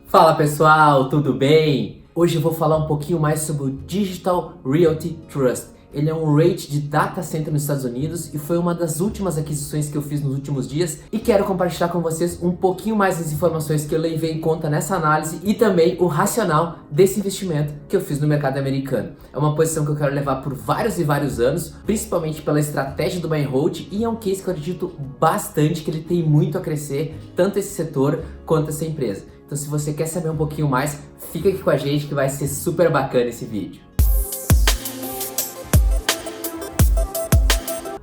Fala pessoal, tudo bem? Hoje eu vou falar um pouquinho mais sobre o Digital Realty Trust. Ele é um REIT de data center nos Estados Unidos e foi uma das últimas aquisições que eu fiz nos últimos dias e quero compartilhar com vocês um pouquinho mais das informações que eu levei em conta nessa análise e também o racional desse investimento que eu fiz no mercado americano. É uma posição que eu quero levar por vários e vários anos, principalmente pela estratégia do buy and hold, e é um case que eu acredito bastante que ele tem muito a crescer, tanto esse setor quanto essa empresa. Então se você quer saber um pouquinho mais, fica aqui com a gente que vai ser super bacana esse vídeo.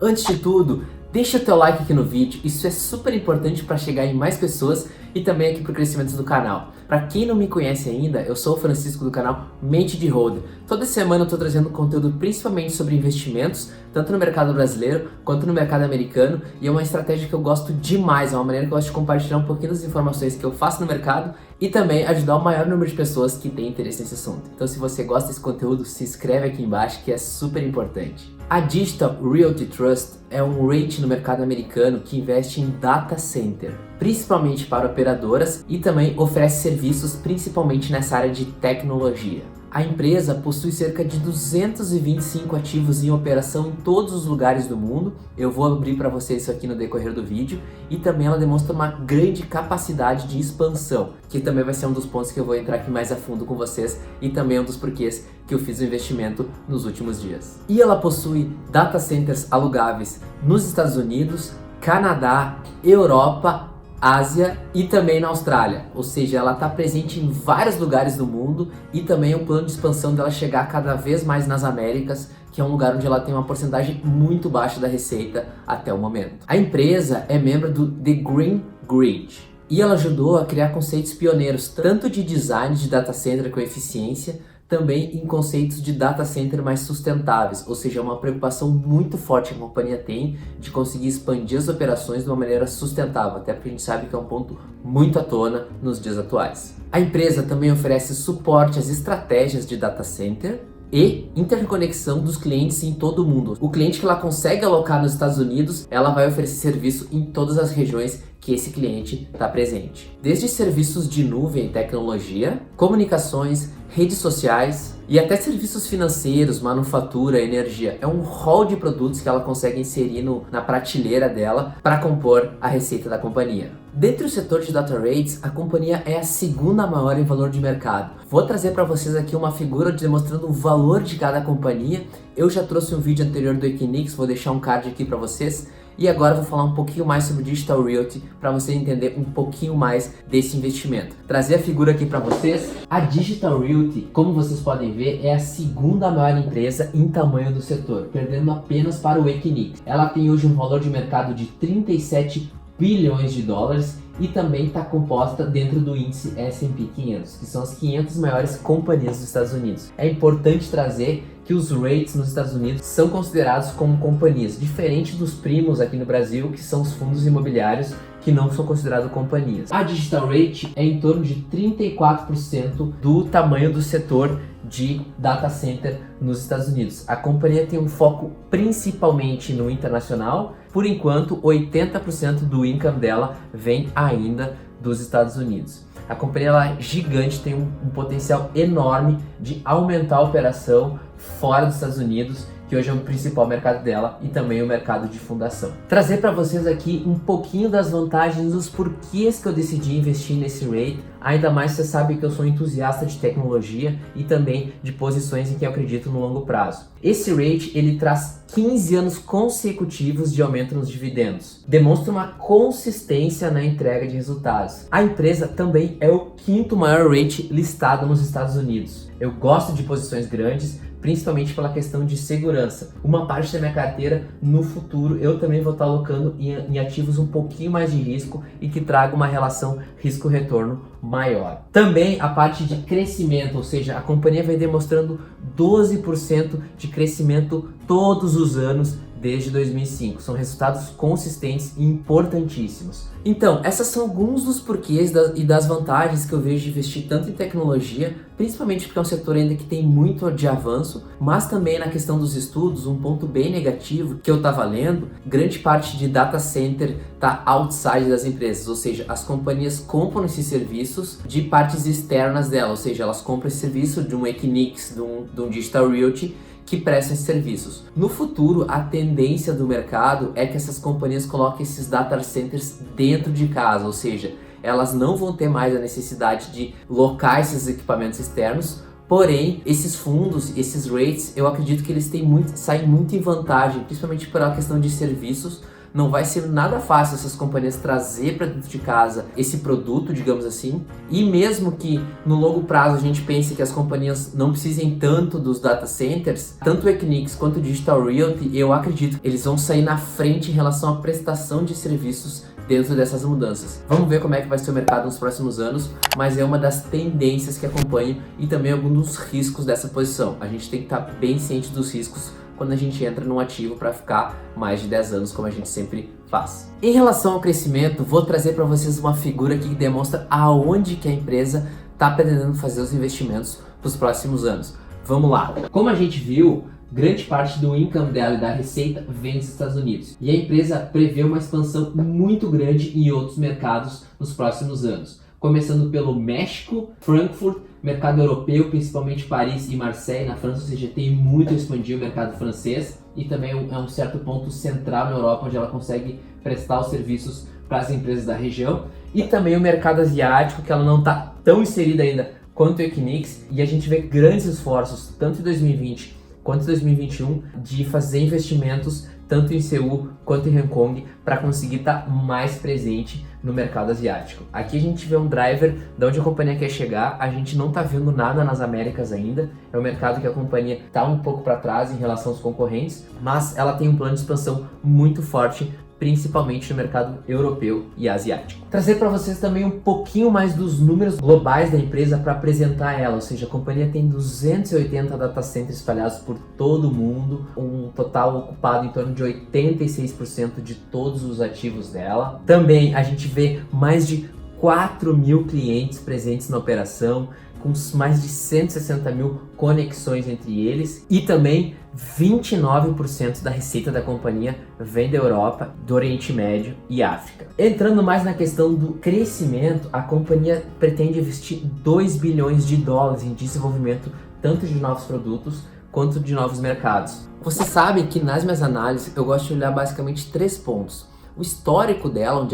Antes de tudo, deixa o teu like aqui no vídeo, isso é super importante para chegar em mais pessoas e também aqui para o crescimento do canal. Para quem não me conhece ainda, eu sou o Francisco do canal Mente de Holder. Toda semana eu estou trazendo conteúdo principalmente sobre investimentos, tanto no mercado brasileiro quanto no mercado americano, e é uma estratégia que eu gosto demais, é uma maneira que eu gosto de compartilhar um pouquinho das informações que eu faço no mercado e também ajudar o maior número de pessoas que têm interesse nesse assunto. Então se você gosta desse conteúdo, se inscreve aqui embaixo que é super importante. A Digital Realty Trust é um REIT no mercado americano que investe em data center, principalmente para operadoras, e também oferece serviços principalmente nessa área de tecnologia. A empresa possui cerca de 225 ativos em operação em todos os lugares do mundo. Eu vou abrir para vocês isso aqui no decorrer do vídeo, e também ela demonstra uma grande capacidade de expansão, que também vai ser um dos pontos que eu vou entrar aqui mais a fundo com vocês e também um dos porquês que eu fiz o investimento nos últimos dias. E ela possui data centers alugáveis nos Estados Unidos, Canadá, Europa, Ásia e também na Austrália, ou seja, ela está presente em vários lugares do mundo, e também o plano de expansão dela chegar cada vez mais nas Américas, que é um lugar onde ela tem uma porcentagem muito baixa da receita até o momento. A empresa é membro do The Green Grid e ela ajudou a criar conceitos pioneiros, tanto de design de data center com eficiência, também em conceitos de data center mais sustentáveis, ou seja, uma preocupação muito forte que a companhia tem de conseguir expandir as operações de uma maneira sustentável, até porque a gente sabe que é um ponto muito à tona nos dias atuais. A empresa também oferece suporte às estratégias de data center e interconexão dos clientes em todo o mundo. O cliente que ela consegue alocar nos Estados Unidos, ela vai oferecer serviço em todas as regiões que esse cliente está presente. Desde serviços de nuvem e tecnologia, comunicações, redes sociais e até serviços financeiros, manufatura, energia. É um rol de produtos que ela consegue inserir na prateleira dela para compor a receita da companhia. Dentre o setor de data rates, a companhia é a segunda maior em valor de mercado. Vou trazer para vocês aqui uma figura demonstrando o valor de cada companhia. Eu já trouxe um vídeo anterior do Equinix, vou deixar um card aqui para vocês. E agora eu vou falar um pouquinho mais sobre Digital Realty para você entender um pouquinho mais desse investimento. Trazer a figura aqui para vocês. A Digital Realty, como vocês podem ver, é a segunda maior empresa em tamanho do setor, perdendo apenas para o Equinix. Ela tem hoje um valor de mercado de 37 bilhões de dólares e também está composta dentro do índice S&P 500, que são as 500 maiores companhias dos Estados Unidos. É importante trazer que os REITs nos Estados Unidos são considerados como companhias, diferente dos primos aqui no Brasil, que são os fundos imobiliários, que não são considerados companhias. A Digital Realty é em torno de 34% do tamanho do setor de data center nos Estados Unidos. A companhia tem um foco principalmente no internacional. Por enquanto, 80% do income dela vem ainda dos Estados Unidos. A companhia é gigante, tem um potencial enorme de aumentar a operação fora dos Estados Unidos, que hoje é o principal mercado dela e também o mercado de fundação. Trazer para vocês aqui um pouquinho das vantagens, dos porquês que eu decidi investir nesse REIT, ainda mais você sabe que eu sou entusiasta de tecnologia e também de posições em que eu acredito no longo prazo. Esse REIT, ele traz 15 anos consecutivos de aumento nos dividendos. Demonstra uma consistência na entrega de resultados. A empresa também é o quinto maior REIT listado nos Estados Unidos. Eu gosto de posições grandes, principalmente pela questão de segurança. Uma parte da minha carteira, no futuro, eu também vou estar alocando em ativos um pouquinho mais de risco e que traga uma relação risco-retorno maior. Também a parte de crescimento, ou seja, a companhia vem demonstrando 12% de crescimento todos os anos desde 2005. São resultados consistentes e importantíssimos. Então, essas são alguns dos porquês e das vantagens que eu vejo de investir tanto em tecnologia, principalmente porque é um setor ainda que tem muito de avanço, mas também na questão dos estudos, um ponto bem negativo que eu estava lendo, grande parte de data center está outside das empresas, ou seja, as companhias compram esses serviços de partes externas dela, ou seja, elas compram esse serviço de um Equinix, de um Digital Realty, que prestam esses serviços. No futuro, a tendência do mercado é que essas companhias coloquem esses data centers dentro de casa, ou seja, elas não vão ter mais a necessidade de locar esses equipamentos externos, porém, esses fundos, esses rates, eu acredito que eles saem muito em vantagem, principalmente pela questão de serviços. Não vai ser nada fácil essas companhias trazer para dentro de casa esse produto, digamos assim, e mesmo que no longo prazo a gente pense que as companhias não precisem tanto dos data centers, tanto o Equinix quanto o Digital Realty, eu acredito que eles vão sair na frente em relação à prestação de serviços dentro dessas mudanças. Vamos ver como é que vai ser o mercado nos próximos anos, mas é uma das tendências que acompanho e também alguns dos riscos dessa posição. A gente tem que estar bem ciente dos riscos quando a gente entra num ativo para ficar mais de 10 anos, como a gente sempre faz. Em relação ao crescimento, vou trazer para vocês uma figura aqui que demonstra aonde que a empresa está pretendendo fazer os investimentos para os próximos anos. Vamos lá! Como a gente viu, grande parte do income dela e da receita vem dos Estados Unidos. E a empresa prevê uma expansão muito grande em outros mercados nos próximos anos. Começando pelo México, Frankfurt, mercado europeu, principalmente Paris e Marseille na França, ou seja, tem muito a expandir o mercado francês e também é um certo ponto central na Europa, onde ela consegue prestar os serviços para as empresas da região. E também o mercado asiático, que ela não está tão inserida ainda quanto o Equinix, e a gente vê grandes esforços, tanto em 2020 quanto em 2021, de fazer investimentos tanto em Seul quanto em Hong Kong para conseguir estar mais presente no mercado asiático. Aqui a gente vê um driver de onde a companhia quer chegar, a gente não está vendo nada nas Américas ainda, é um mercado que a companhia está um pouco para trás em relação aos concorrentes, mas ela tem um plano de expansão muito forte, principalmente no mercado europeu e asiático. Trazer para vocês também um pouquinho mais dos números globais da empresa para apresentar ela, ou seja, a companhia tem 280 data centers espalhados por todo o mundo, um total ocupado em torno de 86% de todos os ativos dela. Também a gente vê mais de 4 mil clientes presentes na operação, com mais de 160 mil conexões entre eles, e também 29% da receita da companhia vem da Europa, do Oriente Médio e África. Entrando mais na questão do crescimento, a companhia pretende investir 2 bilhões de dólares em desenvolvimento tanto de novos produtos quanto de novos mercados. Vocês sabem que nas minhas análises eu gosto de olhar basicamente 3 pontos. O histórico dela,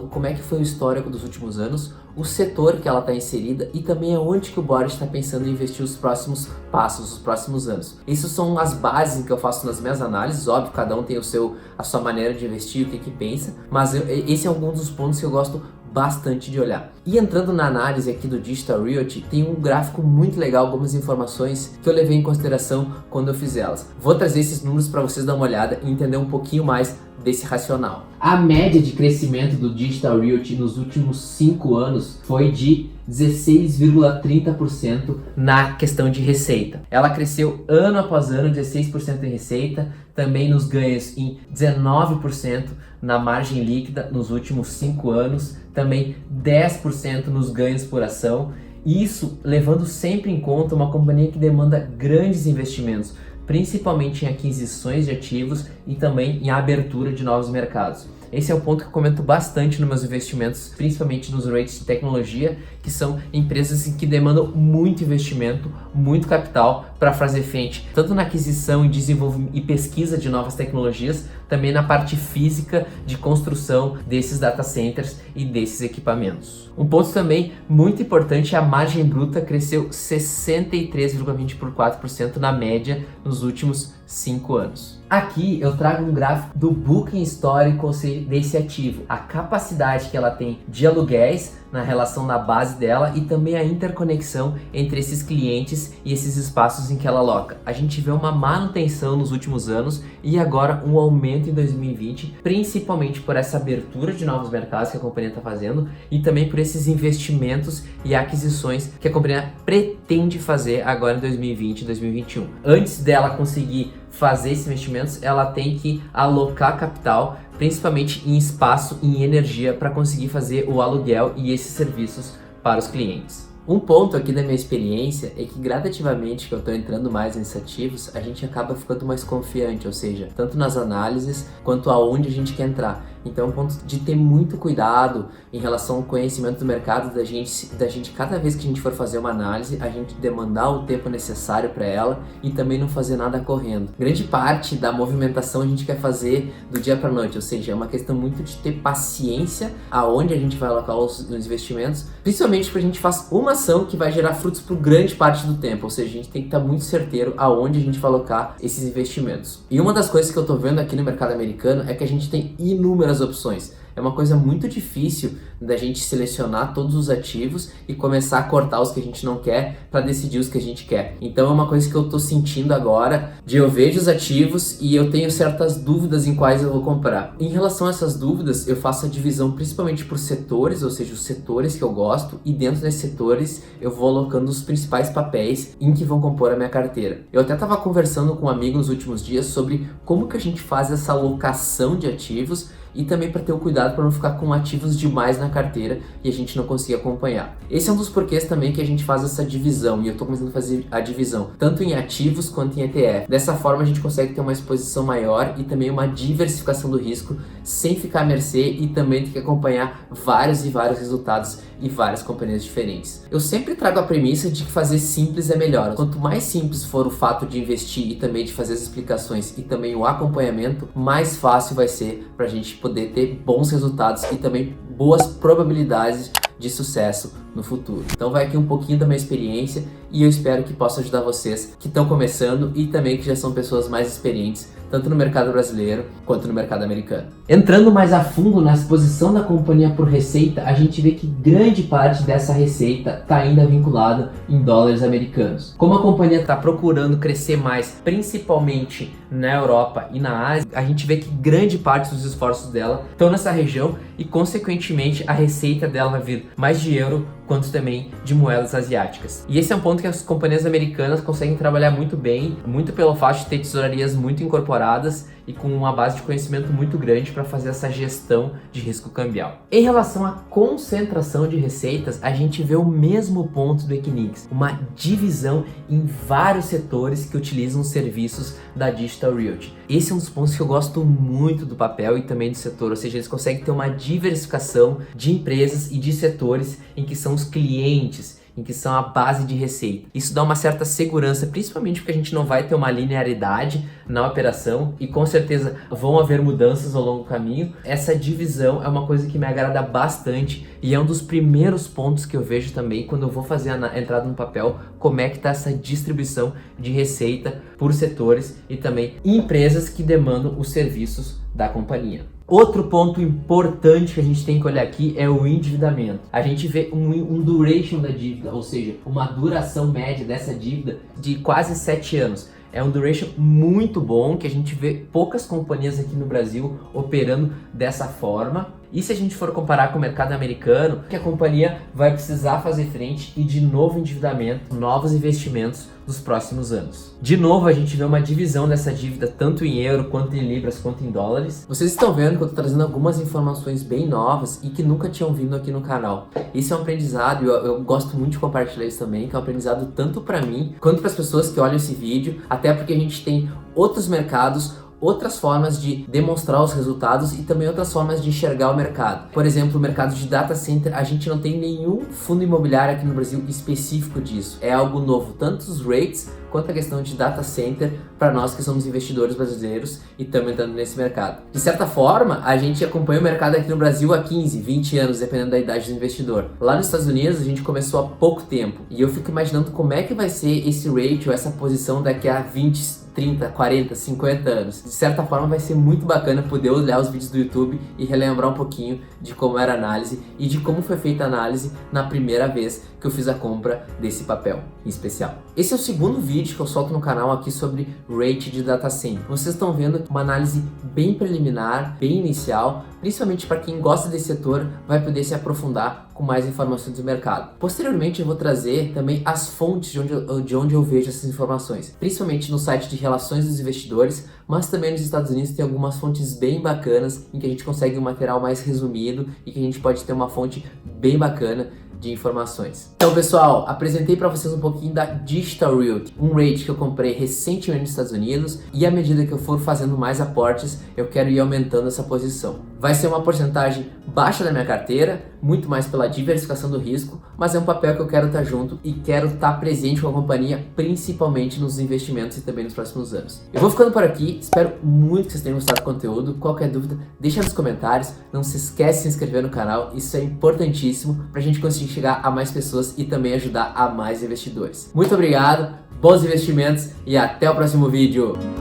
como é que foi o histórico dos últimos anos, o setor que ela está inserida e também aonde que o board está pensando em investir os próximos passos, os próximos anos. Essas são as bases que eu faço nas minhas análises, óbvio, cada um tem a sua maneira de investir, o que pensa, mas esse é algum dos pontos que eu gosto bastante de olhar. E entrando na análise aqui do Digital Realty, tem um gráfico muito legal, algumas informações que eu levei em consideração quando eu fiz elas. Vou trazer esses números para vocês dar uma olhada e entender um pouquinho mais desse racional. A média de crescimento do Digital Realty nos últimos 5 anos foi de 16,30% na questão de receita. Ela cresceu ano após ano 16% em receita, também nos ganhos em 19% na margem líquida nos últimos 5 anos, também 10% nos ganhos por ação, isso levando sempre em conta uma companhia que demanda grandes investimentos, principalmente em aquisições de ativos e também em abertura de novos mercados. Esse é um ponto que eu comento bastante nos meus investimentos, principalmente nos rates de tecnologia, que são empresas que demandam muito investimento, muito capital para fazer frente, tanto na aquisição e desenvolvimento e pesquisa de novas tecnologias, também na parte física de construção desses data centers e desses equipamentos. Um ponto também muito importante é a margem bruta, cresceu 63,24% na média nos últimos 5 anos. Aqui eu trago um gráfico do booking histórico desse ativo, a capacidade que ela tem de aluguéis na relação da base dela e também a interconexão entre esses clientes e esses espaços em que ela aloca. A gente vê uma manutenção nos últimos anos e agora um aumento em 2020, principalmente por essa abertura de novos mercados que a companhia está fazendo e também por esses investimentos e aquisições que a companhia pretende fazer agora em 2020 e 2021. Antes dela conseguir fazer esses investimentos, ela tem que alocar capital, principalmente em espaço e em energia, para conseguir fazer o aluguel e esses serviços para os clientes. Um ponto aqui da minha experiência é que gradativamente que eu estou entrando mais nesses ativos, a gente acaba ficando mais confiante, ou seja, tanto nas análises quanto aonde a gente quer entrar. Então é um ponto de ter muito cuidado em relação ao conhecimento do mercado, da gente cada vez que a gente for fazer uma análise, a gente demandar o tempo necessário para ela e também não fazer nada correndo. Grande parte da movimentação a gente quer fazer do dia para noite, ou seja, é uma questão muito de ter paciência aonde a gente vai alocar os investimentos, principalmente porque a gente faz uma ação que vai gerar frutos por grande parte do tempo, ou seja, a gente tem que estar muito certeiro aonde a gente vai alocar esses investimentos. E uma das coisas que eu estou vendo aqui no mercado americano é que a gente tem inúmeras opções. É uma coisa muito difícil da gente selecionar todos os ativos e começar a cortar os que a gente não quer para decidir os que a gente quer. Então é uma coisa que eu tô sentindo agora, de eu vejo os ativos e eu tenho certas dúvidas em quais eu vou comprar. Em relação a essas dúvidas, eu faço a divisão principalmente por setores, ou seja, os setores que eu gosto, e dentro desses setores eu vou alocando os principais papéis em que vão compor a minha carteira. Eu até estava conversando com um amigo nos últimos dias sobre como que a gente faz essa alocação de ativos e também para ter o cuidado para não ficar com ativos demais na carteira e a gente não conseguir acompanhar. Esse é um dos porquês também que a gente faz essa divisão, e eu estou começando a fazer a divisão tanto em ativos quanto em ETF. Dessa forma a gente consegue ter uma exposição maior e também uma diversificação do risco sem ficar à mercê e também ter que acompanhar vários e vários resultados e várias companhias diferentes. Eu sempre trago a premissa de que fazer simples é melhor. Quanto mais simples for o fato de investir e também de fazer as explicações e também o acompanhamento, mais fácil vai ser para a gente poder ter bons resultados e também boas probabilidades de sucesso no futuro. Então vai aqui um pouquinho da minha experiência e eu espero que possa ajudar vocês que estão começando e também que já são pessoas mais experientes, tanto no mercado brasileiro quanto no mercado americano. Entrando mais a fundo na exposição da companhia por receita, a gente vê que grande parte dessa receita está ainda vinculada em dólares americanos. Como a companhia está procurando crescer mais, principalmente na Europa e na Ásia, a gente vê que grande parte dos esforços dela estão nessa região e, consequentemente, a receita dela vai vir mais de euro quanto também de moedas asiáticas. E esse é um ponto que as companhias americanas conseguem trabalhar muito bem, muito pelo fato de ter tesourarias muito incorporadas e com uma base de conhecimento muito grande para fazer essa gestão de risco cambial. Em relação à concentração de receitas, a gente vê o mesmo ponto do Equinix, uma divisão em vários setores que utilizam os serviços da Digital Realty. Esse é um dos pontos que eu gosto muito do papel e também do setor, ou seja, eles conseguem ter uma diversificação de empresas e de setores em que são os clientes, em que são a base de receita. Isso dá uma certa segurança, principalmente porque a gente não vai ter uma linearidade na operação e com certeza vão haver mudanças ao longo do caminho. Essa divisão é uma coisa que me agrada bastante e é um dos primeiros pontos que eu vejo também quando eu vou fazer a entrada no papel, como é que está essa distribuição de receita por setores e também empresas que demandam os serviços da companhia. Outro ponto importante que a gente tem que olhar aqui é o endividamento. A gente vê um duration da dívida, ou seja, uma duração média dessa dívida de quase 7 anos. É um duration muito bom, que a gente vê poucas companhias aqui no Brasil operando dessa forma. E se a gente for comparar com o mercado americano, que a companhia vai precisar fazer frente e de novo endividamento, novos investimentos nos próximos anos. De novo, a gente vê uma divisão dessa dívida tanto em euro, quanto em libras, quanto em dólares. Vocês estão vendo que eu estou trazendo algumas informações bem novas e que nunca tinham vindo aqui no canal. Isso é um aprendizado e eu gosto muito de compartilhar isso também, que é um aprendizado tanto para mim, quanto para as pessoas que olham esse vídeo, até porque a gente tem outros mercados, outras formas de demonstrar os resultados e também outras formas de enxergar o mercado. Por exemplo, o mercado de data center, a gente não tem nenhum fundo imobiliário aqui no Brasil específico disso. É algo novo, tanto os rates quanto a questão de data center para nós que somos investidores brasileiros e estamos entrando nesse mercado. De certa forma, a gente acompanha o mercado aqui no Brasil há 15, 20 anos, dependendo da idade do investidor. Lá nos Estados Unidos, a gente começou há pouco tempo e eu fico imaginando como é que vai ser esse rate ou essa posição daqui a 20, 30, 40, 50 anos. De certa forma vai ser muito bacana poder olhar os vídeos do YouTube e relembrar um pouquinho de como era a análise e de como foi feita a análise na primeira vez que eu fiz a compra desse papel em especial. Esse é o segundo vídeo vídeo que eu solto no canal aqui sobre rate de data center. Vocês estão vendo uma análise bem preliminar, bem inicial, principalmente para quem gosta desse setor, vai poder se aprofundar com mais informações do mercado. Posteriormente eu vou trazer também as fontes de onde eu vejo essas informações, principalmente no site de Relações dos Investidores, mas também nos Estados Unidos tem algumas fontes bem bacanas em que a gente consegue um material mais resumido e que a gente pode ter uma fonte bem bacana de informações. Então pessoal, apresentei para vocês um pouquinho da Digital Realty, um REIT que eu comprei recentemente nos Estados Unidos, e à medida que eu for fazendo mais aportes, eu quero ir aumentando essa posição. Vai ser uma porcentagem baixa da minha carteira, muito mais pela diversificação do risco, mas é um papel que eu quero estar junto e quero estar presente com a companhia, principalmente nos investimentos e também nos próximos anos. Eu vou ficando por aqui, espero muito que vocês tenham gostado do conteúdo. Qualquer dúvida, deixa nos comentários, não se esquece de se inscrever no canal, isso é importantíssimo para a gente conseguir chegar a mais pessoas e também ajudar a mais investidores. Muito obrigado, bons investimentos e até o próximo vídeo!